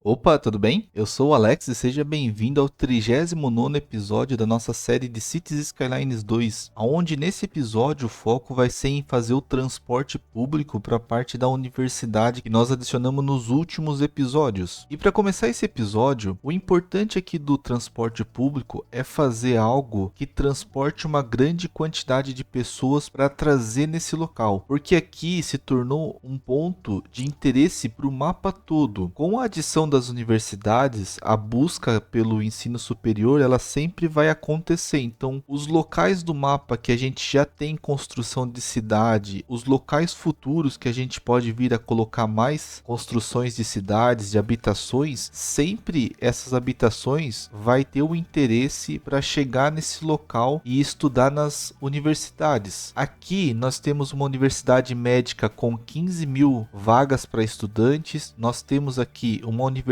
Opa, tudo bem? Eu sou o Alex e seja bem-vindo ao 39º episódio da nossa série de Cities Skylines 2, onde nesse episódio o foco vai ser em fazer o transporte público para a parte da universidade que nós adicionamos nos últimos episódios. E para começar esse episódio, o importante aqui do transporte público é fazer algo que transporte uma grande quantidade de pessoas para trazer nesse local, porque aqui se tornou um ponto de interesse para o mapa todo. Com a adição das universidades, a busca pelo ensino superior ela sempre vai acontecer. Então, os locais do mapa que a gente já tem construção de cidade, os locais futuros que a gente pode vir a colocar mais construções de cidades, de habitações, sempre essas habitações vai ter o interesse para chegar nesse local e estudar nas universidades. Aqui nós temos uma universidade médica com 15 mil vagas para estudantes, nós temos aqui uma universidade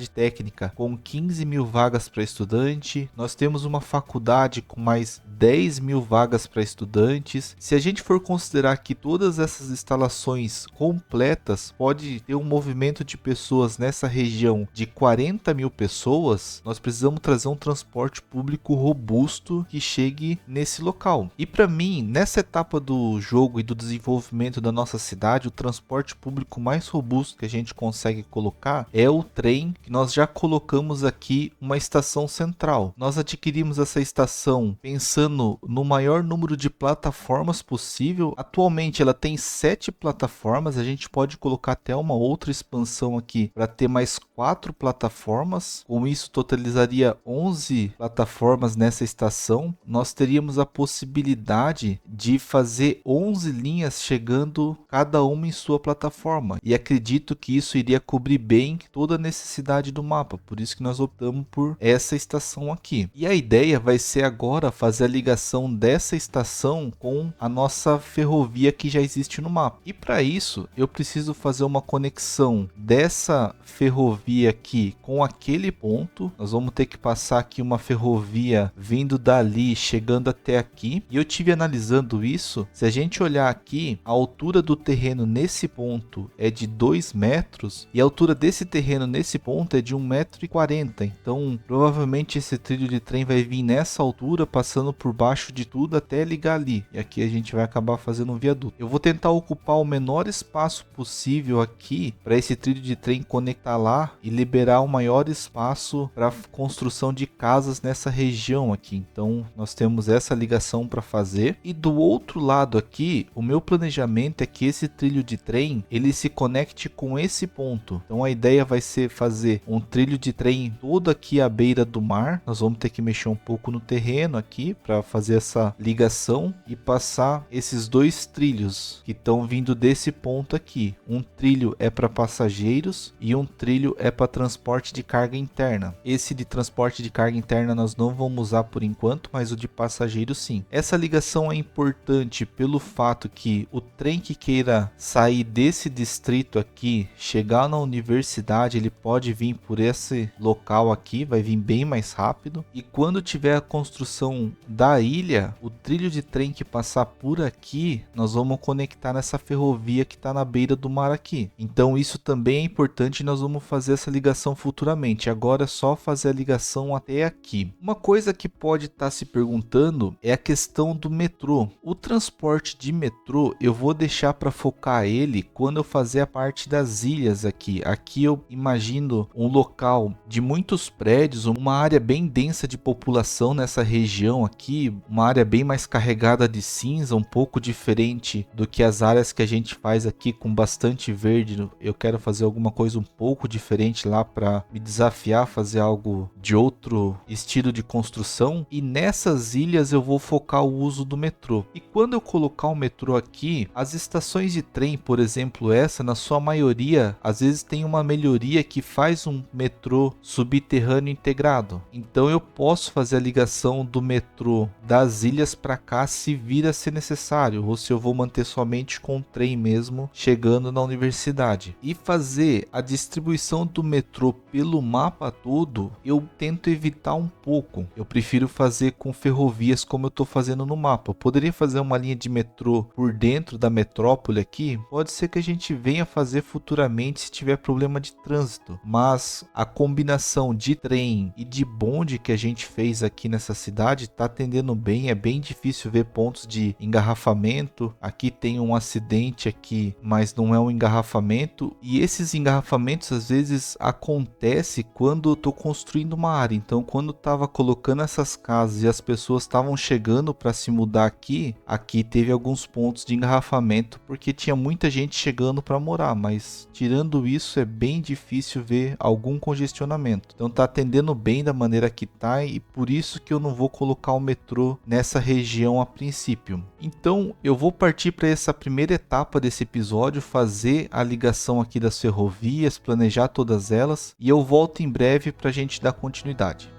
técnica com 15 mil vagas para estudante, nós temos uma faculdade com mais 10 mil vagas para estudantes. Se a gente for considerar que todas essas instalações completas pode ter um movimento de pessoas nessa região de 40 mil pessoas, nós precisamos trazer um transporte público robusto que chegue nesse local. E para mim, nessa etapa do jogo e do desenvolvimento da nossa cidade, o transporte público mais robusto que a gente consegue colocar é o trem, que nós já colocamos aqui uma estação central. Nós adquirimos essa estação pensando no maior número de plataformas possível. Atualmente ela tem 7 plataformas, a gente pode colocar até uma outra expansão aqui para ter mais 4 plataformas. Com isso totalizaria 11 plataformas nessa estação. Nós teríamos a possibilidade de fazer 11 linhas chegando cada uma em sua plataforma, e acredito que isso iria cobrir bem toda a necessidade do mapa, por isso que nós optamos por essa estação aqui. E a ideia vai ser agora fazer a ligação dessa estação com a nossa ferrovia que já existe no mapa. E para isso eu preciso fazer uma conexão dessa ferrovia aqui com aquele ponto. Nós vamos ter que passar aqui uma ferrovia vindo dali, chegando até aqui. E eu tive analisando isso, se a gente olhar aqui, a altura do terreno nesse ponto é de 2 metros e a altura desse terreno nesse ponto é de 1,40 m. Então provavelmente esse trilho de trem vai vir nessa altura, passando por baixo de tudo até ligar ali, e aqui a gente vai acabar fazendo um viaduto. Eu vou tentar ocupar o menor espaço possível aqui para esse trilho de trem conectar lá e liberar o maior espaço para construção de casas nessa região aqui. Então nós temos essa ligação para fazer, e do outro lado aqui o meu planejamento é que esse trilho de trem ele se conecte com esse ponto. Então a ideia vai ser fazer um trilho de trem todo aqui à beira do mar. Nós vamos ter que mexer um pouco no terreno aqui para fazer essa ligação e passar esses dois trilhos que estão vindo desse ponto aqui. Um trilho é para passageiros e um trilho é para transporte de carga interna. Esse de transporte de carga interna nós não vamos usar por enquanto, mas o de passageiros sim. Essa ligação é importante pelo fato que o trem que queira sair desse distrito aqui, chegar na universidade, ele pode vir por esse local aqui, vai vir bem mais rápido. E quando tiver a construção da ilha, o trilho de trem que passar por aqui, nós vamos conectar nessa ferrovia que está na beira do mar aqui. Então isso também é importante e nós vamos fazer essa ligação futuramente. Agora é só fazer a ligação até aqui. Uma coisa que pode estar se perguntando é a questão do metrô. O transporte de metrô eu vou deixar para focar ele quando eu fazer a parte das ilhas aqui. Aqui eu imagino um local de muitos prédios, uma área bem densa de população nessa região aqui, uma área bem mais carregada de cinza, um pouco diferente do que as áreas que a gente faz aqui com bastante verde. Eu quero fazer alguma coisa um pouco diferente lá para me desafiar a fazer algo de outro estilo de construção, e nessas ilhas eu vou focar o uso do metrô. E quando eu colocar o metrô aqui, as estações de trem, por exemplo, essa na sua maioria, às vezes tem uma melhoria que faz um metrô subterrâneo integrado. Então eu posso fazer a ligação do metrô das ilhas para cá se vir a ser necessário, ou se eu vou manter somente com o trem mesmo chegando na universidade. E fazer a distribuição do metrô pelo mapa todo, eu tento evitar um pouco. Eu prefiro fazer com ferrovias como eu estou fazendo no mapa. Eu poderia fazer uma linha de metrô por dentro da metrópole aqui, pode ser que a gente venha fazer futuramente se tiver problema de trânsito. trânsito, mas a combinação de trem e de bonde que a gente fez aqui nessa cidade está atendendo bem. É bem difícil ver pontos de engarrafamento. Aqui tem um acidente aqui, mas não é um engarrafamento, e esses engarrafamentos às vezes acontece quando eu tô construindo uma área. Então, quando tava colocando essas casas e as pessoas estavam chegando para se mudar aqui teve alguns pontos de engarrafamento porque tinha muita gente chegando para morar, mas tirando isso é bem difícil ver algum congestionamento. Então tá atendendo bem da maneira que tá, e por isso que eu não vou colocar o metrô nessa região a princípio. Então eu vou partir para essa primeira etapa desse episódio, fazer a ligação aqui das ferrovias, planejar todas elas, e eu volto em breve para a gente dar continuidade.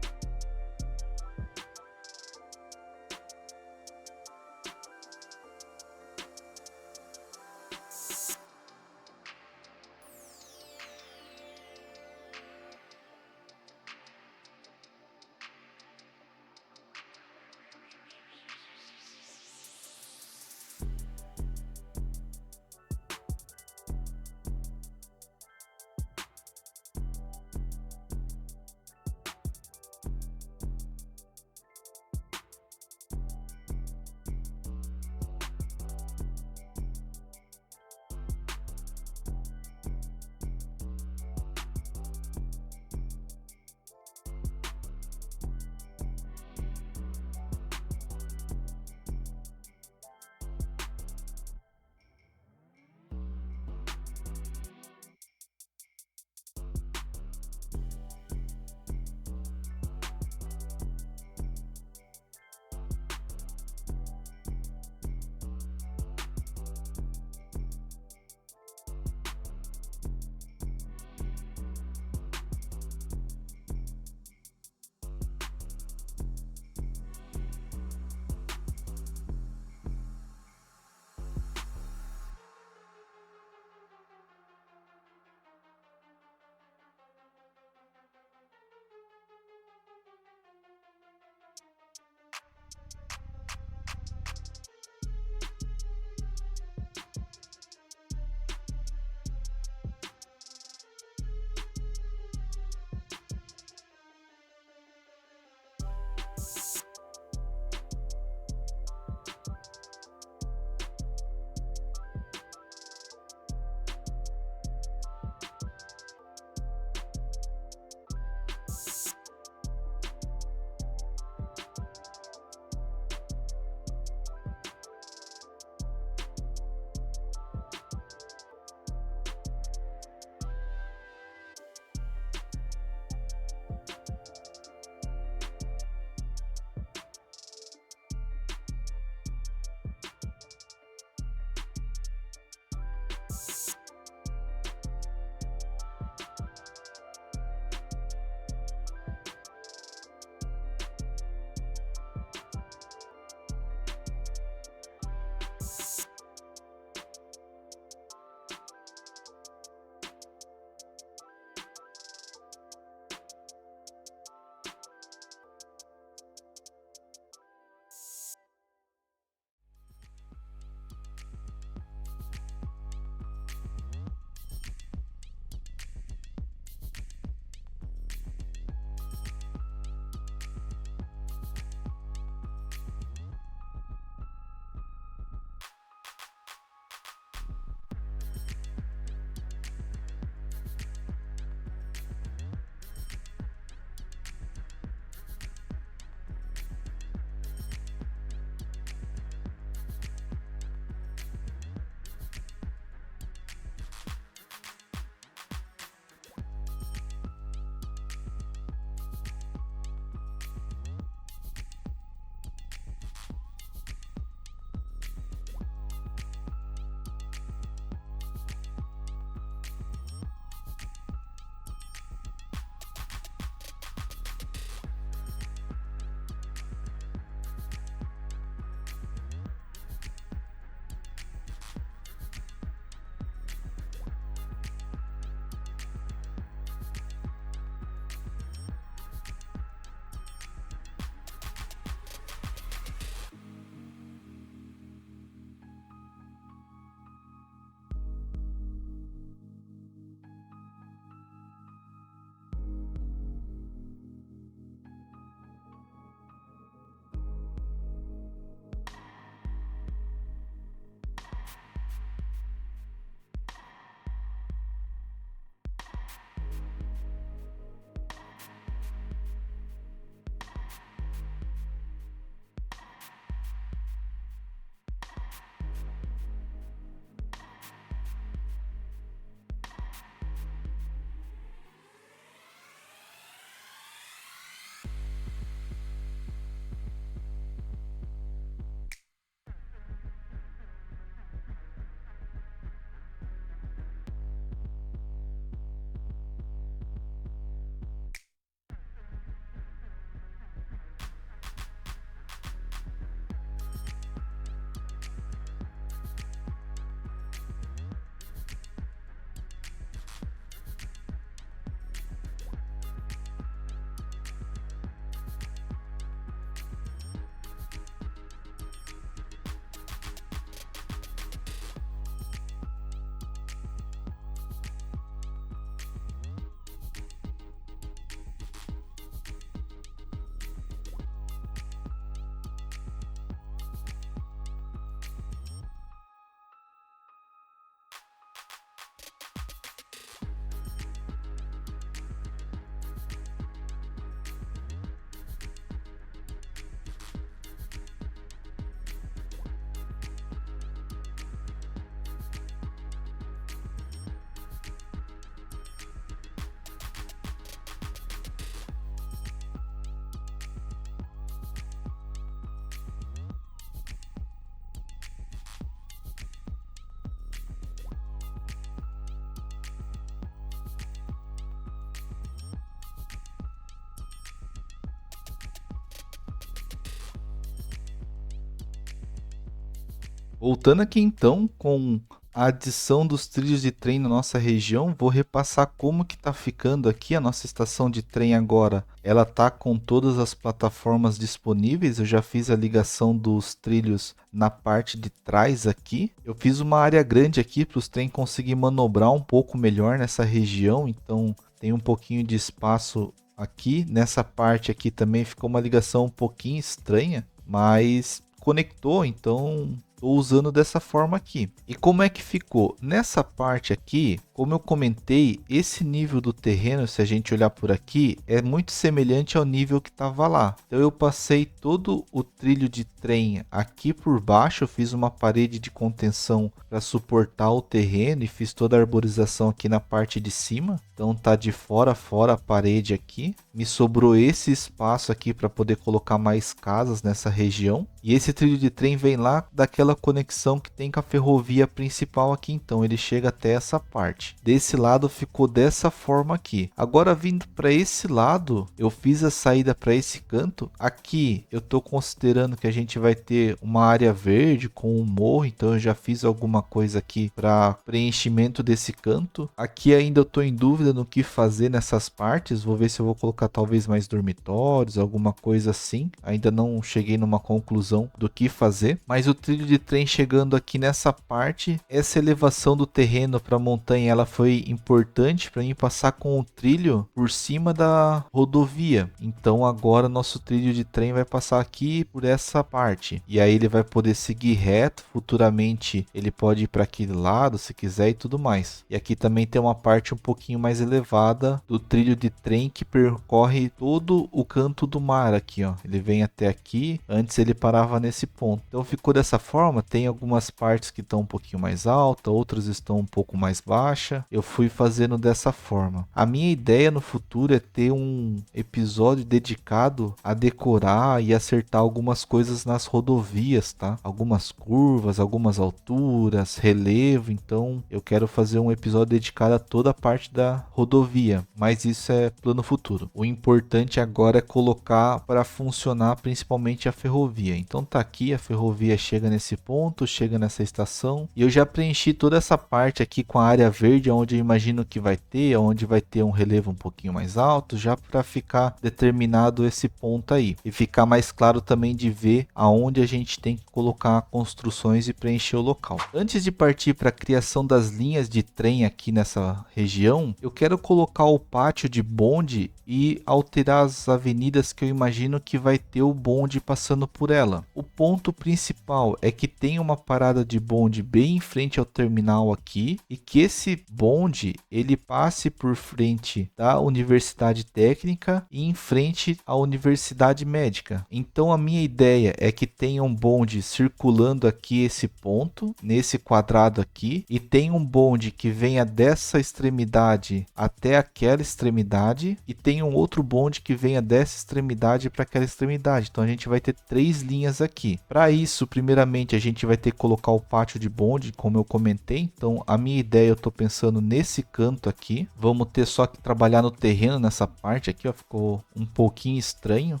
Voltando aqui então com a adição dos trilhos de trem na nossa região, vou repassar como que tá ficando aqui a nossa estação de trem agora. Ela tá com todas as plataformas disponíveis, eu já fiz a ligação dos trilhos na parte de trás aqui. Eu fiz uma área grande aqui para os trem conseguir manobrar um pouco melhor nessa região, então tem um pouquinho de espaço aqui. Nessa parte aqui também ficou uma ligação um pouquinho estranha, mas conectou, então estou usando dessa forma aqui. E como é que ficou? Nessa parte aqui, como eu comentei, esse nível do terreno, se a gente olhar por aqui, é muito semelhante ao nível que estava lá. Então eu passei todo o trilho de trem aqui por baixo, eu fiz uma parede de contenção para suportar o terreno e fiz toda a arborização aqui na parte de cima. Então tá de fora a fora a parede aqui. Me sobrou esse espaço aqui para poder colocar mais casas nessa região. E esse trilho de trem vem lá daquela conexão que tem com a ferrovia principal aqui, então ele chega até essa parte. Desse lado ficou dessa forma aqui. Agora vindo para esse lado, eu fiz a saída para esse canto. Aqui eu estou considerando que a gente vai ter uma área verde com um morro, então eu já fiz alguma coisa aqui para preenchimento desse canto. Aqui ainda eu estou em dúvida no que fazer nessas partes, vou ver se eu vou colocar talvez mais dormitórios, alguma coisa assim. Ainda não cheguei numa conclusão do que fazer, mas o trilho de trem chegando aqui nessa parte, essa elevação do terreno para a montanha, ela foi importante para mim passar com o trilho por cima da rodovia. Então agora nosso trilho de trem vai passar aqui por essa parte, e aí ele vai poder seguir reto. Futuramente ele pode ir para aquele lado se quiser e tudo mais. E aqui também tem uma parte um pouquinho mais elevada do trilho de trem que percorre todo o canto do mar aqui, ó. Ele vem até aqui, antes ele parava nesse ponto. Então ficou dessa forma, tem algumas partes que estão um pouquinho mais alta, outras estão um pouco mais baixa. Eu fui fazendo dessa forma. A minha ideia no futuro é ter um episódio dedicado a decorar e acertar algumas coisas nas rodovias, tá? Algumas curvas, algumas alturas, relevo. Então eu quero fazer um episódio dedicado a toda a parte da rodovia, mas isso é plano futuro. O importante agora é colocar para funcionar principalmente a ferrovia. Então tá aqui, a ferrovia chega nesse ponto, chega nessa estação, e eu já preenchi toda essa parte aqui com a área verde, onde eu imagino que vai ter, onde vai ter um relevo um pouquinho mais alto, já para ficar determinado esse ponto aí, e ficar mais claro também de ver aonde a gente tem que colocar construções e preencher o local. Antes de partir para a criação das linhas de trem aqui nessa região, eu quero colocar o pátio de bonde e alterar as avenidas que eu imagino que vai ter o bonde passando por ela. O ponto principal é que tem uma parada de bonde bem em frente ao terminal aqui, e que esse bonde ele passe por frente da Universidade Técnica e em frente à Universidade Médica. Então a minha ideia é que tenha um bonde circulando aqui esse ponto, nesse quadrado aqui, e tem um bonde que venha dessa extremidade até aquela extremidade, e tem um outro bonde que venha dessa extremidade para aquela extremidade. Então a gente vai ter 3 linhas aqui. Para isso, primeiramente a gente vai ter que colocar o pátio de bonde, como eu comentei. Então a minha ideia, eu estou pensando nesse canto aqui. Vamos ter só que trabalhar no terreno nessa parte aqui, ó, ficou um pouquinho estranho.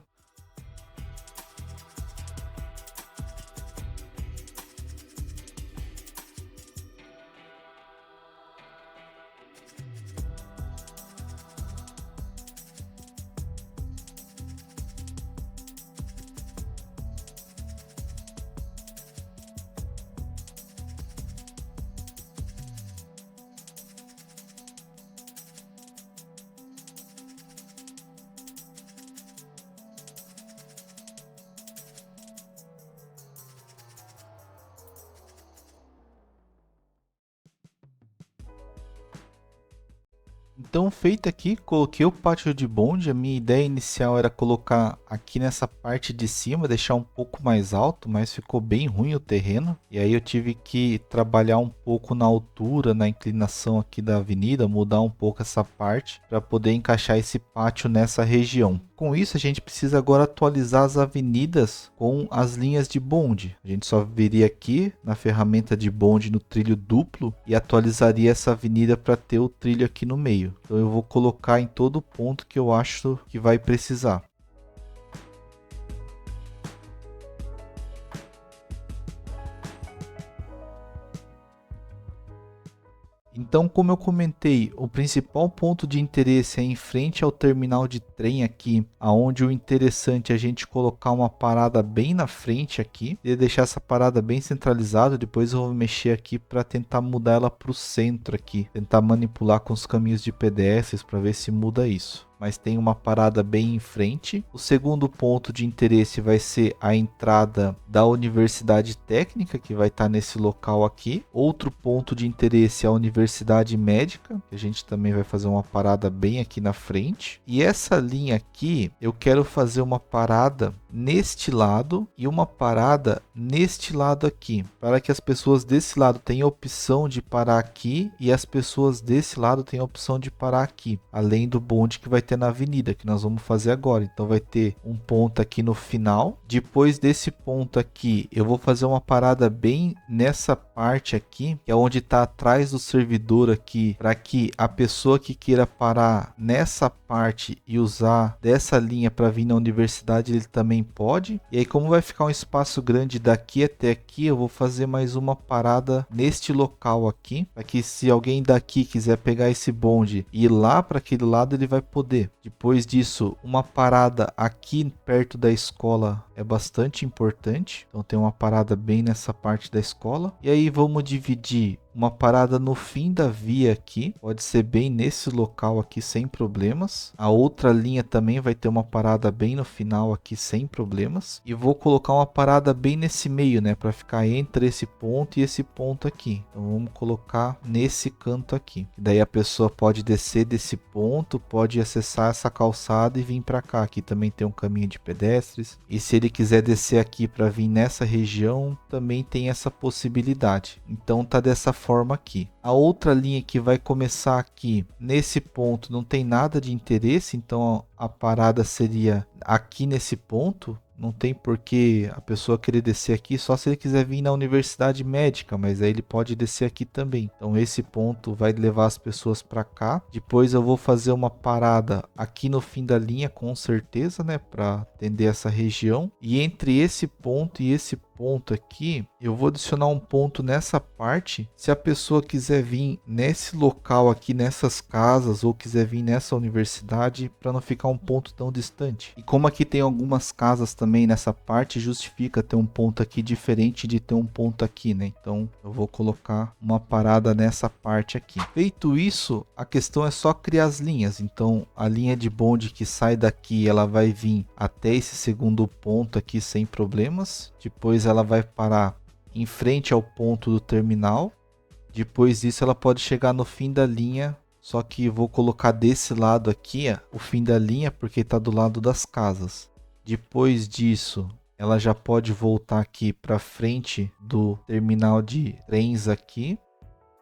Então, feito aqui, coloquei o pátio de bonde. A minha ideia inicial era colocar aqui nessa parte de cima, deixar um pouco mais alto, mas ficou bem ruim o terreno. E aí eu tive que trabalhar um pouco na altura, na inclinação aqui da avenida, mudar um pouco essa parte para poder encaixar esse pátio nessa região. Com isso, a gente precisa agora atualizar as avenidas com as linhas de bonde. A gente só viria aqui na ferramenta de bonde no trilho duplo e atualizaria essa avenida para ter o trilho aqui no meio. Então eu vou colocar em todo ponto que eu acho que vai precisar. Então, como eu comentei, o principal ponto de interesse é em frente ao terminal de trem aqui, aonde o interessante é a gente colocar uma parada bem na frente aqui e deixar essa parada bem centralizada. Depois eu vou mexer aqui para tentar mudar ela para o centro aqui, tentar manipular com os caminhos de pedestres para ver se muda isso. Mas tem uma parada bem em frente. O segundo ponto de interesse vai ser a entrada da Universidade Técnica, que vai estar nesse local aqui. Outro ponto de interesse é a Universidade Médica, que a gente também vai fazer uma parada bem aqui na frente. E essa linha aqui, eu quero fazer uma parada neste lado e uma parada neste lado aqui, para que as pessoas desse lado tenham a opção de parar aqui e as pessoas desse lado tenham a opção de parar aqui, além do bonde que vai ter na avenida, que nós vamos fazer agora. Então vai ter um ponto aqui no final. Depois desse ponto aqui, eu vou fazer uma parada bem nessa parte aqui, que é onde está atrás do servidor aqui, para que a pessoa que queira parar nessa parte e usar dessa linha para vir na universidade, ele também pode. E aí, como vai ficar um espaço grande daqui até aqui, eu vou fazer mais uma parada neste local aqui, para que se alguém daqui quiser pegar esse bonde e ir lá para aquele lado, ele vai poder. Depois disso, uma parada aqui perto da escola é bastante importante. Então tem uma parada bem nessa parte da escola. E aí vamos dividir uma parada no fim da via aqui, pode ser bem nesse local aqui sem problemas. A outra linha também vai ter uma parada bem no final aqui sem problemas. E vou colocar uma parada bem nesse meio, né, para ficar entre esse ponto e esse ponto aqui. Então vamos colocar nesse canto aqui. Daí a pessoa pode descer desse ponto, pode acessar essa calçada e vir para cá. Aqui também tem um caminho de pedestres. E se ele quiser descer aqui para vir nessa região, também tem essa possibilidade. Então tá dessa forma aqui. A outra linha que vai começar aqui nesse ponto não tem nada de interesse, então a parada seria aqui nesse ponto. Não tem por que a pessoa querer descer aqui, só se ele quiser vir na Universidade Médica, mas aí ele pode descer aqui também. Então esse ponto vai levar as pessoas para cá. Depois eu vou fazer uma parada aqui no fim da linha, com certeza, né, para atender essa região. E entre esse ponto e esse ponto aqui, eu vou adicionar um ponto nessa parte. Se a pessoa quiser vir nesse local aqui, nessas casas, ou quiser vir nessa universidade, para não ficar um ponto tão distante. E como aqui tem algumas casas também nessa parte, justifica ter um ponto aqui diferente de ter um ponto aqui, né? Então eu vou colocar uma parada nessa parte aqui. Feito isso, a questão é só criar as linhas. Então a linha de bonde que sai daqui, ela vai vir até esse segundo ponto aqui sem problemas. Depois ela vai parar em frente ao ponto do terminal. Depois disso ela pode chegar no fim da linha, só que vou colocar desse lado aqui, ó, o fim da linha, porque está do lado das casas. Depois disso ela já pode voltar aqui para frente do terminal de trens aqui.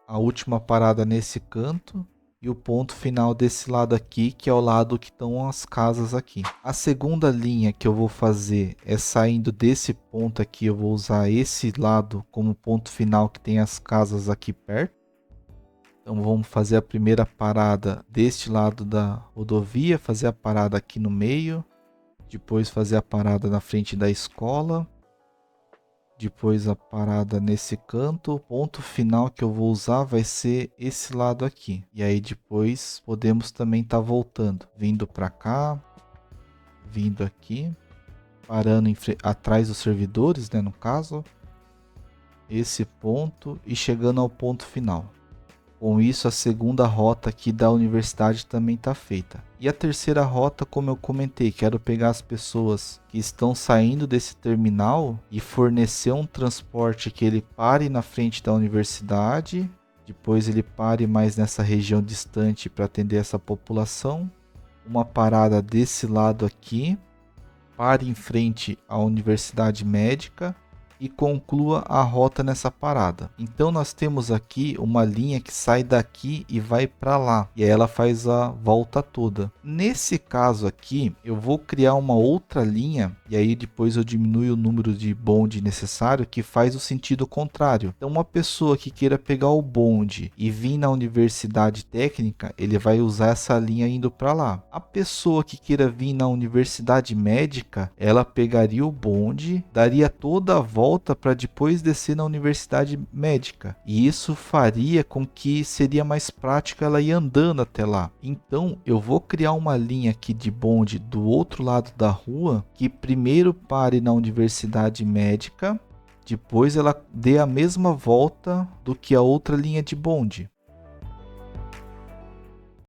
A última parada nesse canto. E o ponto final desse lado aqui, que é o lado que estão as casas aqui. A segunda linha que eu vou fazer é saindo desse ponto aqui. Eu vou usar esse lado como ponto final, que tem as casas aqui perto. Então vamos fazer a primeira parada deste lado da rodovia. Fazer a parada aqui no meio. Depois fazer a parada na frente da escola. Depois a parada nesse canto. O ponto final que eu vou usar vai ser esse lado aqui. E aí depois podemos também estar voltando. Vindo para cá. Vindo aqui. Parando atrás dos servidores, né, no caso. Esse ponto e chegando ao ponto final. Com isso, a segunda rota aqui da universidade também está feita. E a terceira rota, como eu comentei, quero pegar as pessoas que estão saindo desse terminal e fornecer um transporte que ele pare na frente da universidade. Depois ele pare mais nessa região distante para atender essa população. Uma parada desse lado aqui. Pare em frente à Universidade Médica. E conclua a rota nessa parada. Então nós temos aqui uma linha que sai daqui e vai para lá. E aí ela faz a volta toda. Nesse caso aqui, eu vou criar uma outra linha. E aí depois eu diminuo o número de bonde necessário, que faz o sentido contrário. Então uma pessoa que queira pegar o bonde e vir na Universidade Técnica, ele vai usar essa linha indo para lá. A pessoa que queira vir na Universidade Médica, ela pegaria o bonde, daria toda a volta volta para depois descer na Universidade Médica. E isso faria com que seria mais prático ela ir andando até lá. Então eu vou criar uma linha aqui de bonde do outro lado da rua que primeiro pare na Universidade Médica, depois ela dê a mesma volta do que a outra linha de bonde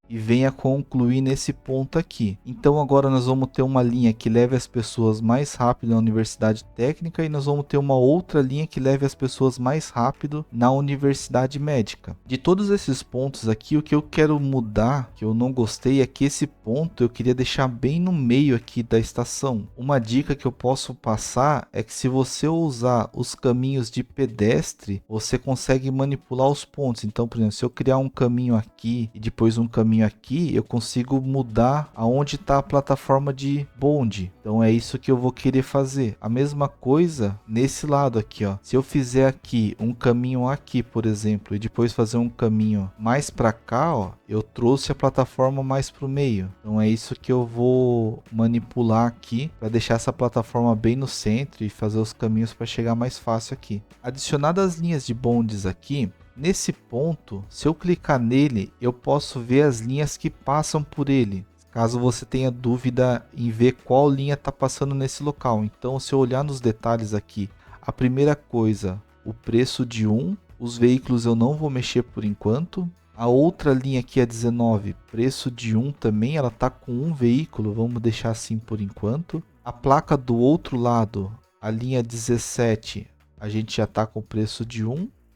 e venha concluir nesse ponto aqui. Então agora nós vamos ter uma linha que leve as pessoas mais rápido na Universidade Técnica e nós vamos ter uma outra linha que leve as pessoas mais rápido na Universidade Médica. De todos esses pontos aqui, o que eu quero mudar, que eu não gostei, é que esse ponto eu queria deixar bem no meio aqui da estação. Uma dica que eu posso passar é que se você usar os caminhos de pedestre, você consegue manipular os pontos. Então, por exemplo, se eu criar um caminho aqui e depois um caminho aqui, eu consigo mudar aonde está a plataforma de bonde. Então é isso que eu vou querer fazer. A mesma coisa nesse lado aqui, ó. Se eu fizer aqui um caminho aqui, por exemplo, e depois fazer um caminho mais para cá, ó, eu trouxe a plataforma mais para o meio. Então é isso que eu vou manipular aqui para deixar essa plataforma bem no centro e fazer os caminhos para chegar mais fácil aqui. Adicionadas as linhas de bondes aqui, nesse ponto, se eu clicar nele, eu posso ver as linhas que passam por ele. Caso você tenha dúvida em ver qual linha está passando nesse local. Então, se eu olhar nos detalhes aqui, a primeira coisa, o preço de os veículos eu não vou mexer por enquanto. A outra linha aqui é 19, preço de também, ela está com um veículo, vamos deixar assim por enquanto. A placa do outro lado, a linha 17, a gente já está com o preço de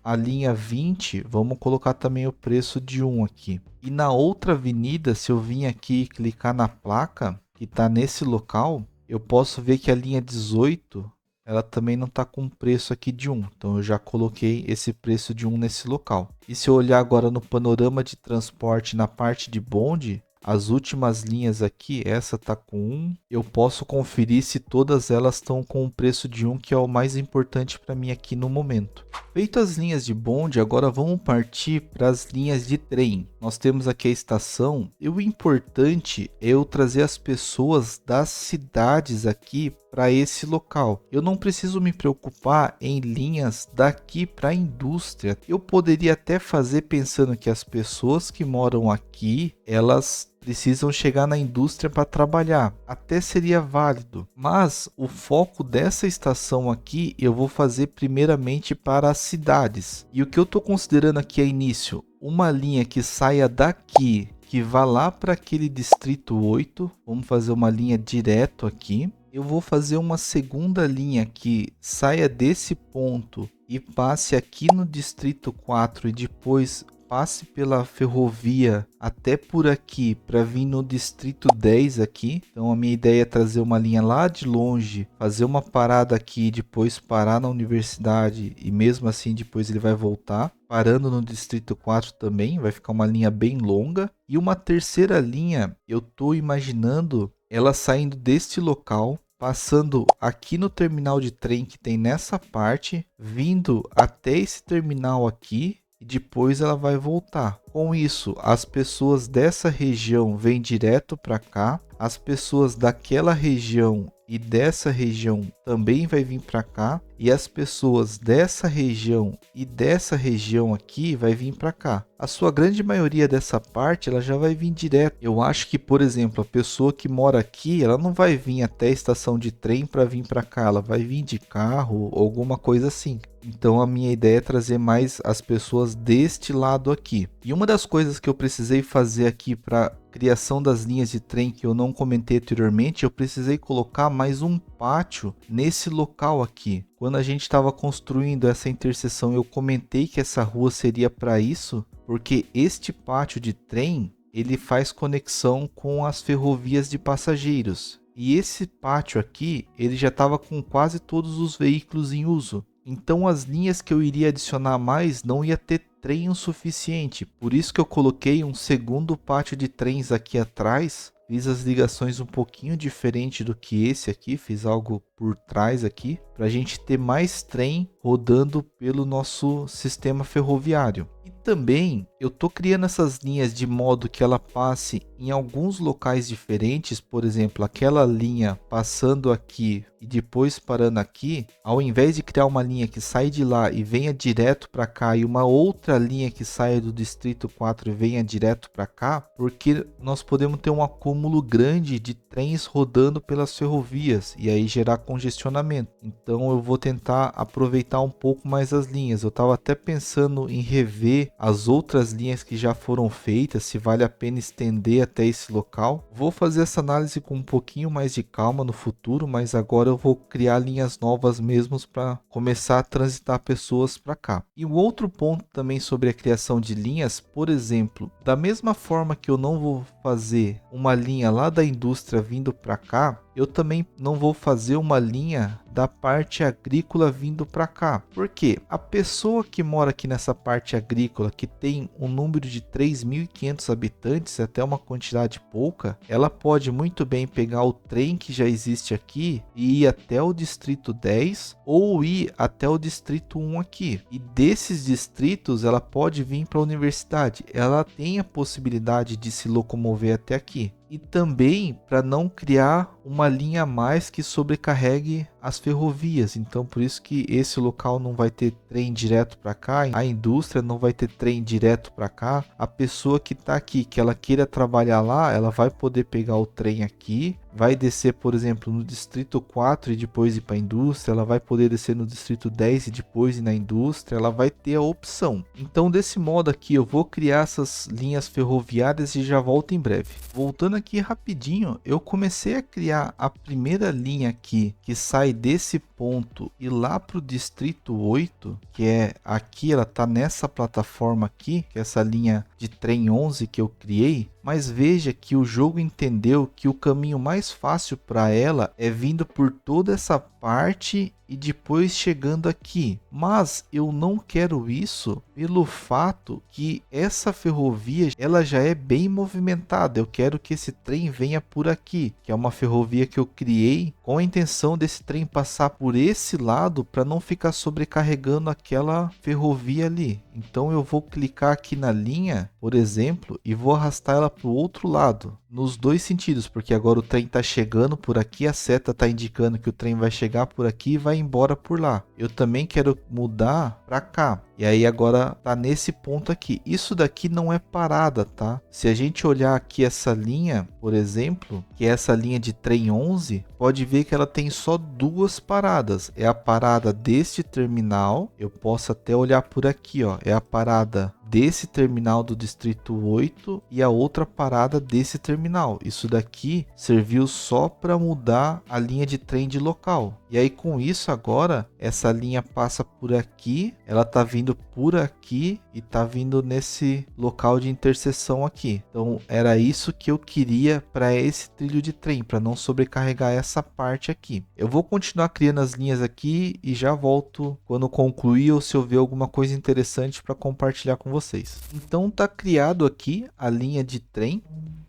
A linha 20, vamos colocar também o preço de aqui. E na outra avenida, se eu vir aqui e clicar na placa, que está nesse local, eu posso ver que a linha 18, ela também não está com preço aqui de Então eu já coloquei esse preço de nesse local. E se eu olhar agora no panorama de transporte, na parte de bonde, as últimas linhas aqui, essa está com eu posso conferir se todas elas estão com o preço de que é o mais importante para mim aqui no momento. Feito as linhas de bonde, agora vamos partir para as linhas de trem. Nós temos aqui a estação e o importante é eu trazer as pessoas das cidades aqui para esse local. Eu não preciso me preocupar em linhas daqui para a indústria. Eu poderia até fazer pensando que as pessoas que moram aqui, elas precisam chegar na indústria para trabalhar. Até seria válido. Mas o foco dessa estação aqui eu vou fazer primeiramente para as cidades. E o que eu estou considerando aqui é início, uma linha que saia daqui, que vá lá para aquele distrito 8. Vamos fazer uma linha direto aqui. Eu vou fazer uma segunda linha que saia desse ponto e passe aqui no distrito 4 e depois passe pela ferrovia até por aqui para vir no distrito 10 aqui. Então a minha ideia é trazer uma linha lá de longe, fazer uma parada aqui, depois parar na universidade e mesmo assim depois ele vai voltar. Parando no distrito 4 também, vai ficar uma linha bem longa. E uma terceira linha, eu estou imaginando ela saindo deste local, passando aqui no terminal de trem que tem nessa parte, vindo até esse terminal aqui e depois ela vai voltar. Com isso, as pessoas dessa região vêm direto para cá, as pessoas daquela região e dessa região também vai vir para cá, e as pessoas dessa região e dessa região aqui vai vir para cá. A sua grande maioria dessa parte ela já vai vir direto. Eu acho que, por exemplo, a pessoa que mora aqui, ela não vai vir até a estação de trem para vir para cá, ela vai vir de carro ou alguma coisa assim. Então a minha ideia é trazer mais as pessoas deste lado aqui. E uma das coisas que eu precisei fazer aqui para criação das linhas de trem que eu não comentei anteriormente, eu precisei colocar mais um pátio nesse local aqui. Quando a gente estava construindo essa interseção, eu comentei que essa rua seria para isso, porque este pátio de trem, ele faz conexão com as ferrovias de passageiros. E esse pátio aqui, ele já estava com quase todos os veículos em uso. Então as linhas que eu iria adicionar mais não ia ter trem o suficiente. Por isso que eu coloquei um segundo pátio de trens aqui atrás. Fiz as ligações um pouquinho diferente do que esse aqui. Fiz algo por trás aqui, para a gente ter mais trem rodando pelo nosso sistema ferroviário. E também eu tô criando essas linhas de modo que ela passe em alguns locais diferentes, por exemplo, aquela linha passando aqui e depois parando aqui, ao invés de criar uma linha que sai de lá e venha direto para cá e uma outra linha que saia do distrito 4 e venha direto para cá, porque nós podemos ter um acúmulo grande de trens rodando pelas ferrovias e aí gerar congestionamento. Então eu vou tentar aproveitar um pouco mais as linhas. Eu estava até pensando em rever as outras linhas que já foram feitas, se vale a pena estender até esse local. Vou fazer essa análise com um pouquinho mais de calma no futuro, mas agora eu vou criar linhas novas mesmo para começar a transitar pessoas para cá. E o outro ponto também sobre a criação de linhas, por exemplo, da mesma forma que eu não vou fazer uma linha lá da indústria vindo para cá, eu também não vou fazer uma linha da parte agrícola vindo para cá. Por quê? A pessoa que mora aqui nessa parte agrícola, que tem um número de 3.500 habitantes, até uma quantidade pouca, ela pode muito bem pegar o trem que já existe aqui e ir até o distrito 10 ou ir até o distrito 1 aqui. E desses distritos ela pode vir para a universidade. Ela tem a possibilidade de se locomover até aqui. E também para não criar uma linha a mais que sobrecarregue as ferrovias. Então por isso que esse local não vai ter trem direto para cá, a indústria não vai ter trem direto para cá. A pessoa que está aqui, que ela queira trabalhar lá, ela vai poder pegar o trem aqui, vai descer, por exemplo, no distrito 4 e depois ir para a indústria, ela vai poder descer no distrito 10 e depois ir na indústria, ela vai ter a opção. Então desse modo aqui eu vou criar essas linhas ferroviárias e já volto em breve. Voltando aqui rapidinho, eu comecei a criar a primeira linha aqui que sai desse ponto e lá para o distrito 8, que é aqui, ela está nessa plataforma aqui, que é essa linha de trem 11 que eu criei. Mas veja que o jogo entendeu que o caminho mais fácil para ela é vindo por toda essa parte e depois chegando aqui. Mas eu não quero isso pelo fato que essa ferrovia ela já é bem movimentada. Eu quero que esse trem venha por aqui, que é uma ferrovia que eu criei com a intenção desse trem passar por esse lado para não ficar sobrecarregando aquela ferrovia ali. Então eu vou clicar aqui na linha, por exemplo, e vou arrastar ela para o outro lado, nos dois sentidos, porque agora o trem está chegando por aqui, a seta está indicando que o trem vai chegar por aqui e vai embora por lá. Eu também quero mudar para cá. E aí agora tá nesse ponto aqui. Isso daqui não é parada, tá? Se a gente olhar aqui essa linha, por exemplo, que é essa linha de trem 11, pode ver que ela tem só duas paradas. É a parada deste terminal, eu posso até olhar por aqui, ó. É a parada desse terminal do distrito 8 e a outra parada desse terminal. Isso daqui serviu só para mudar a linha de trem de local. E aí com isso agora, essa linha passa por aqui, ela tá vindo por aqui e tá vindo nesse local de interseção aqui. Então era isso que eu queria para esse trilho de trem, para não sobrecarregar essa parte aqui. Eu vou continuar criando as linhas aqui e já volto quando concluir ou se eu ver alguma coisa interessante para compartilhar com vocês. Então tá criado aqui a linha de trem.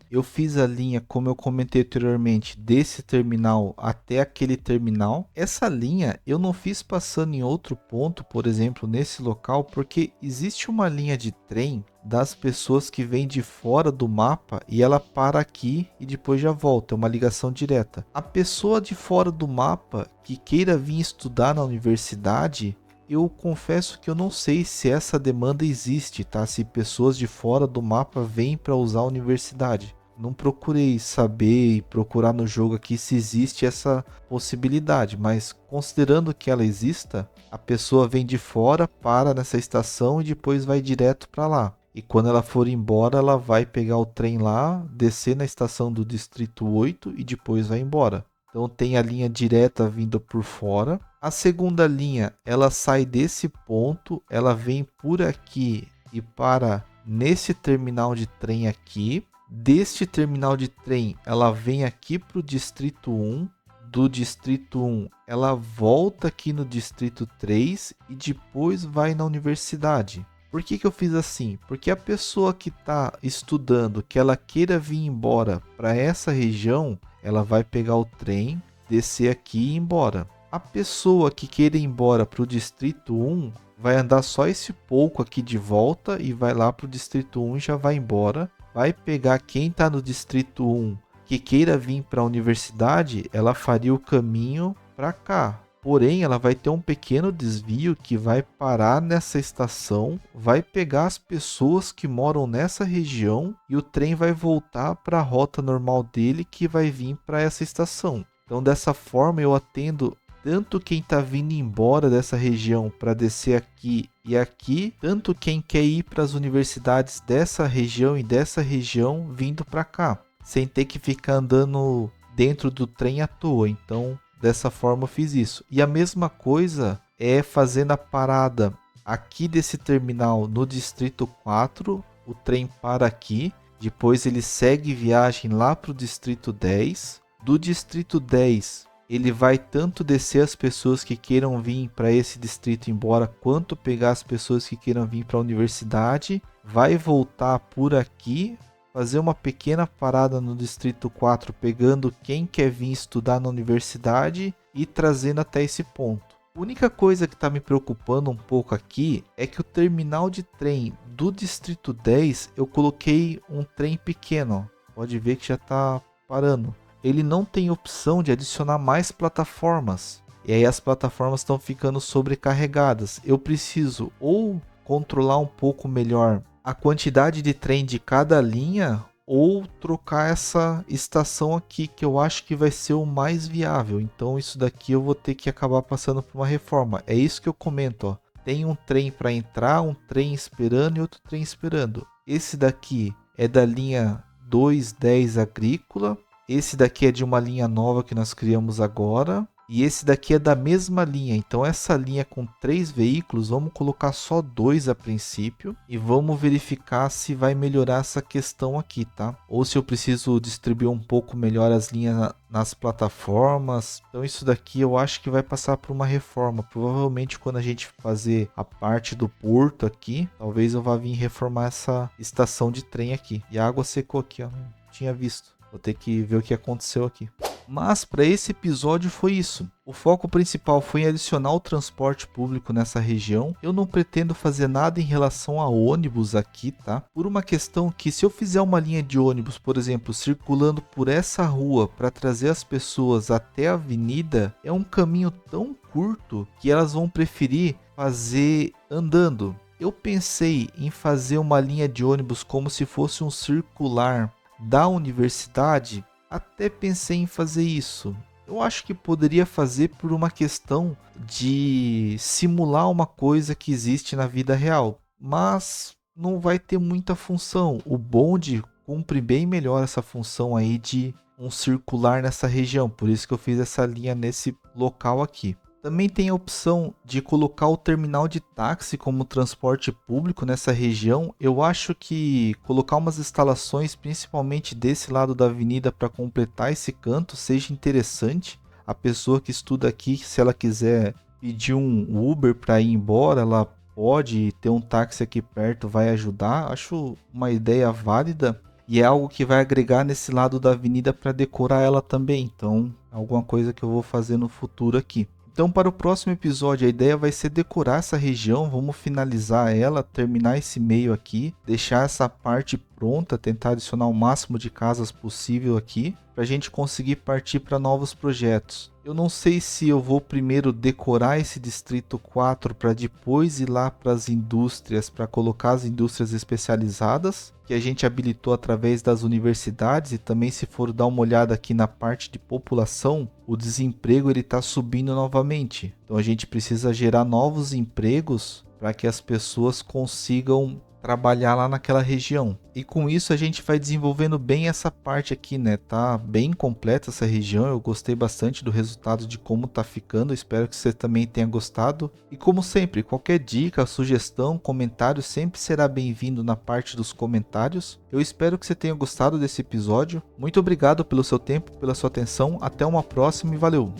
Eu fiz a linha, como eu comentei anteriormente, desse terminal até aquele terminal. Essa linha eu não fiz passando em outro ponto, por exemplo, nesse local, porque existe uma linha de trem das pessoas que vêm de fora do mapa e ela para aqui e depois já volta, é uma ligação direta. A pessoa de fora do mapa que queira vir estudar na universidade, eu confesso que eu não sei se essa demanda existe, tá? Se pessoas de fora do mapa vêm para usar a universidade. Não procurei saber e procurar no jogo aqui se existe essa possibilidade, mas considerando que ela exista, a pessoa vem de fora, para nessa estação e depois vai direto para lá. E quando ela for embora, ela vai pegar o trem lá, descer na estação do distrito 8 e depois vai embora. Então tem a linha direta vindo por fora. A segunda linha, ela sai desse ponto, ela vem por aqui e para nesse terminal de trem aqui. Deste terminal de trem, ela vem aqui para o distrito 1. Do distrito 1, ela volta aqui no distrito 3 e depois vai na universidade. Por que eu fiz assim? Porque a pessoa que está estudando, que ela queira vir embora para essa região, ela vai pegar o trem, descer aqui e ir embora. A pessoa que queira ir embora para o distrito 1 vai andar só esse pouco aqui de volta e vai lá para o distrito 1 e já vai embora. vai pegar quem está no Distrito 1 que queira vir para a universidade, ela faria o caminho para cá. Porém, ela vai ter um pequeno desvio que vai parar nessa estação, vai pegar as pessoas que moram nessa região e o trem vai voltar para a rota normal dele que vai vir para essa estação. Então, dessa forma, eu atendo tanto quem está vindo embora dessa região para descer aqui e aqui, tanto quem quer ir para as universidades dessa região e dessa região vindo para cá, sem ter que ficar andando dentro do trem à toa. Então, dessa forma eu fiz isso. E a mesma coisa é fazendo a parada aqui desse terminal no Distrito 4. O trem para aqui. Depois ele segue viagem lá para o Distrito 10. Do Distrito 10 ele vai tanto descer as pessoas que queiram vir para esse distrito embora, quanto pegar as pessoas que queiram vir para a universidade. Vai voltar por aqui, fazer uma pequena parada no Distrito 4, pegando quem quer vir estudar na universidade e trazendo até esse ponto. A única coisa que está me preocupando um pouco aqui é que o terminal de trem do Distrito 10 eu coloquei um trem pequeno. Pode ver que já está parando. Ele não tem opção de adicionar mais plataformas. E aí as plataformas estão ficando sobrecarregadas. Eu preciso ou controlar um pouco melhor a quantidade de trem de cada linha ou trocar essa estação aqui, que eu acho que vai ser o mais viável. Então isso daqui eu vou ter que acabar passando por uma reforma. É isso que eu comento, ó. Tem um trem para entrar, um trem esperando e outro trem esperando. Esse daqui é da linha 210 agrícola. Esse daqui é de uma linha nova que nós criamos agora. E esse daqui é da mesma linha. Então essa linha com 3 veículos, vamos colocar só 2 a princípio. E vamos verificar se vai melhorar essa questão aqui, tá? Ou se eu preciso distribuir um pouco melhor as linhas nas plataformas. Então isso daqui eu acho que vai passar por uma reforma. Provavelmente quando a gente fazer a parte do porto aqui, talvez eu vá vir reformar essa estação de trem aqui. E a água secou aqui, ó. Não tinha visto. Vou ter que ver o que aconteceu aqui. Mas para esse episódio foi isso. O foco principal foi adicionar o transporte público nessa região. Eu não pretendo fazer nada em relação a ônibus aqui, tá? Por uma questão que se eu fizer uma linha de ônibus, por exemplo, circulando por essa rua para trazer as pessoas até a avenida, é um caminho tão curto que elas vão preferir fazer andando. Eu pensei em fazer uma linha de ônibus como se fosse um circular da universidade. Até pensei em fazer isso. Eu acho que poderia fazer por uma questão de simular uma coisa que existe na vida real. Mas não vai ter muita função. O bonde cumpre bem melhor essa função aí de um circular nessa região. Por isso que eu fiz essa linha nesse local aqui. Também tem a opção de colocar o terminal de táxi como transporte público nessa região. Eu acho que colocar umas instalações, principalmente desse lado da avenida, para completar esse canto, seja interessante. A pessoa que estuda aqui, se ela quiser pedir um Uber para ir embora, ela pode ter um táxi aqui perto, vai ajudar. Acho uma ideia válida e é algo que vai agregar nesse lado da avenida para decorar ela também. Então, é alguma coisa que eu vou fazer no futuro aqui. Então, para o próximo episódio, a ideia vai ser decorar essa região, vamos finalizar ela, terminar esse meio aqui, deixar essa parte pronta, tentar adicionar o máximo de casas possível aqui, para a gente conseguir partir para novos projetos. Eu não sei se eu vou primeiro decorar esse Distrito 4 para depois ir lá para as indústrias, para colocar as indústrias especializadas, que a gente habilitou através das universidades, e também se for dar uma olhada aqui na parte de população, o desemprego ele está subindo novamente. Então a gente precisa gerar novos empregos para que as pessoas consigam trabalhar lá naquela região. E com isso a gente vai desenvolvendo bem essa parte aqui, né? Tá bem completa essa região. Eu gostei bastante do resultado de como tá ficando. Espero que você também tenha gostado. E como sempre, qualquer dica, sugestão, comentário sempre será bem-vindo na parte dos comentários. Eu espero que você tenha gostado desse episódio. Muito obrigado pelo seu tempo, pela sua atenção. Até uma próxima e valeu!